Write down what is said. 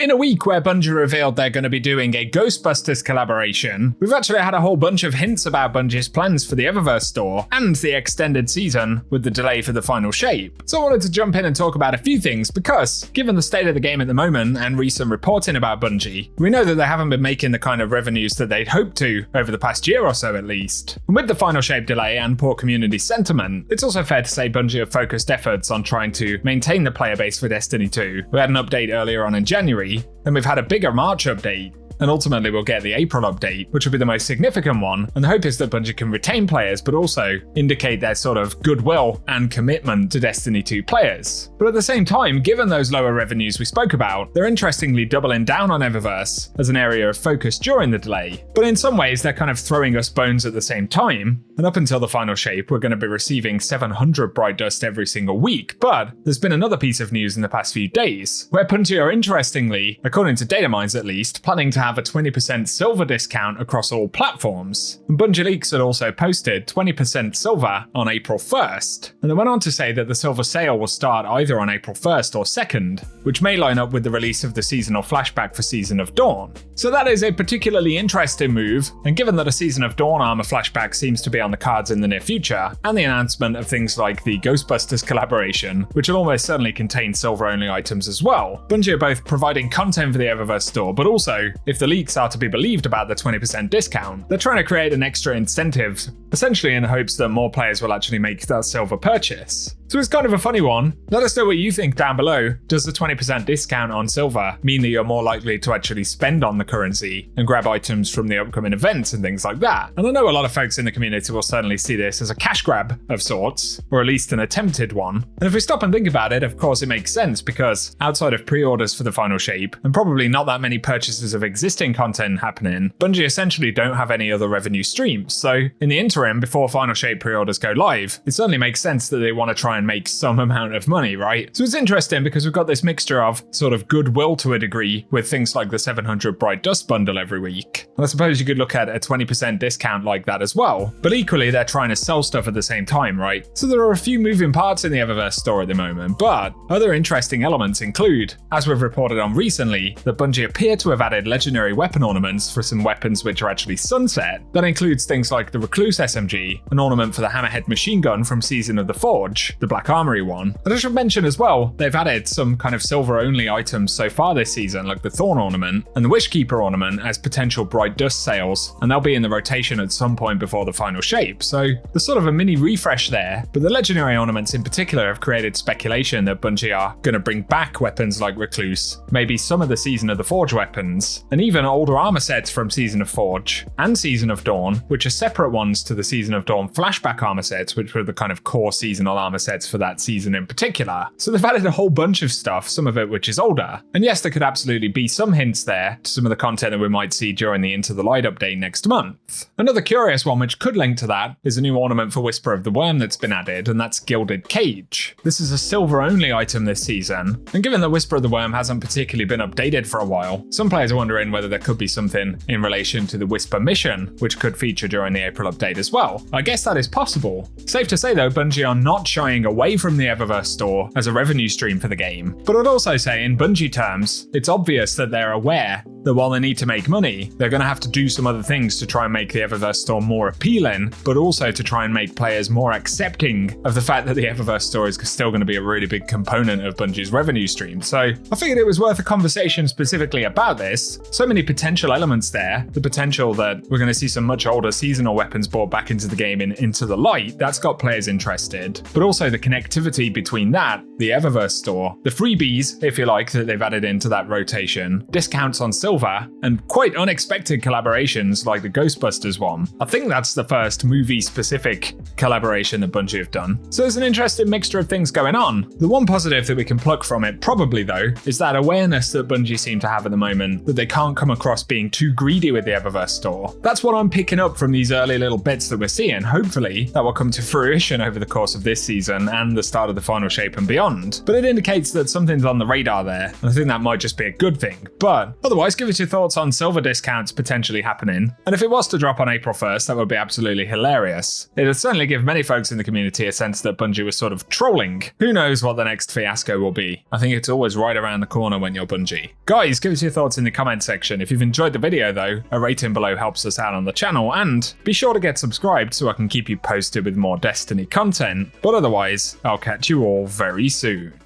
In a week where Bungie revealed they're going to be doing a Ghostbusters collaboration, we've actually had a whole bunch of hints about Bungie's plans for the Eververse store and the extended season with the delay for the final shape. So I wanted to jump in and talk about a few things because, given the state of the game at the moment and recent reporting about Bungie, we know that they haven't been making the kind of revenues that they'd hoped to over the past year or so at least. And with the final shape delay and poor community sentiment, it's also fair to say Bungie have focused efforts on trying to maintain the player base for Destiny 2. We had an update earlier on in January, and we've had a bigger March update. And ultimately we'll get the April update, which will be the most significant one, and the hope is that Bungie can retain players but also indicate their sort of goodwill and commitment to Destiny 2 players. But at the same time, given those lower revenues we spoke about, they're interestingly doubling down on Eververse as an area of focus during the delay. But in some ways they're kind of throwing us bones at the same time, and up until the final shape we're going to be receiving 700 Bright Dust every single week. But there's been another piece of news in the past few days, where Bungie are interestingly, according to data mines at least, planning to have a 20% silver discount across all platforms. And Bungie Leaks had also posted 20% silver on April 1st, and they went on to say that the silver sale will start either on April 1st or 2nd, which may line up with the release of the seasonal flashback for Season of Dawn. So that is a particularly interesting move, and given that a Season of Dawn armor flashback seems to be on the cards in the near future, and the announcement of things like the Ghostbusters collaboration, which will almost certainly contain silver-only items as well, Bungie are both providing content for the Eververse store, but also, if the leaks are to be believed about the 20% discount, they're trying to create an extra incentive, essentially in the hopes that more players will actually make that silver purchase. So it's kind of a funny one. Let us know what you think down below. Does the 20% discount on silver mean that you're more likely to actually spend on the currency and grab items from the upcoming events and things like that? And I know a lot of folks in the community will certainly see this as a cash grab of sorts, or at least an attempted one. And if we stop and think about it, of course it makes sense because outside of pre-orders for the final shape, and probably not that many purchases of existing content happening, Bungie essentially don't have any other revenue streams. So in the interim, before final shape pre-orders go live, it certainly makes sense that they want to try and make some amount of money, right? So it's interesting because we've got this mixture of sort of goodwill to a degree with things like the 700 Bright Dust bundle every week. And I suppose you could look at a 20% discount like that as well, but equally they're trying to sell stuff at the same time, right? So there are a few moving parts in the Eververse store at the moment, but other interesting elements include, as we've reported on recently, that Bungie appear to have added legendary weapon ornaments for some weapons which are actually sunset. That includes things like the Recluse SMG, an ornament for the Hammerhead machine gun from Season of the Forge, the Black Armory one. And I should mention as well, they've added some kind of silver only items so far this season, like the Thorn ornament and the Wishkeeper ornament as potential Bright Dust sales, and they'll be in the rotation at some point before the final shape. So there's sort of a mini refresh there, but the legendary ornaments in particular have created speculation that Bungie are going to bring back weapons like Recluse, maybe some of the Season of the Forge weapons, and even older armor sets from Season of Forge and Season of Dawn, which are separate ones to the Season of Dawn flashback armor sets, which were the kind of core seasonal armor sets for that season in particular. So they've added a whole bunch of stuff, some of it which is older. And yes, there could absolutely be some hints there to some of the content that we might see during the Into the Light update next month. Another curious one which could link to that is a new ornament for Whisper of the Worm that's been added, and that's Gilded Cage. This is a silver only item this season, and given that Whisper of the Worm hasn't particularly been updated for a while, some players are wondering whether there could be something in relation to the Whisper mission, which could feature during the April update as well. I guess that is possible. Safe to say though, Bungie are not shying away from the Eververse store as a revenue stream for the game. But I'd also say in Bungie terms, it's obvious that they're aware that while they need to make money, they're going to have to do some other things to try and make the Eververse store more appealing, but also to try and make players more accepting of the fact that the Eververse store is still going to be a really big component of Bungie's revenue stream. So I figured it was worth a conversation specifically about this. So many potential elements there. The potential that we're going to see some much older seasonal weapons brought back into the game in Into the Light, that's got players interested, but also the connectivity between that, the Eververse store, the freebies, if you like, that they've added into that rotation, discounts on silver, and quite unexpected collaborations like the Ghostbusters one. I think that's the first movie-specific collaboration that Bungie have done. So there's an interesting mixture of things going on. The one positive that we can pluck from it, probably though, is that awareness that Bungie seem to have at the moment that they can't come across being too greedy with the Eververse store. That's what I'm picking up from these early little bits that we're seeing. Hopefully, that will come to fruition over the course of this season and the start of the final shape and beyond. But it indicates that something's on the radar there, and I think that might just be a good thing. But otherwise, give us your thoughts on silver discounts potentially happening, and if it was to drop on April 1st, that would be absolutely hilarious. It would certainly give many folks in the community a sense that Bungie was sort of trolling. Who knows what the next fiasco will be? I think it's always right around the corner when you're Bungie. Guys, give us your thoughts in the comment section. If you've enjoyed the video though, a rating below helps us out on the channel, and be sure to get subscribed so I can keep you posted with more Destiny content. But otherwise, I'll catch you all very soon.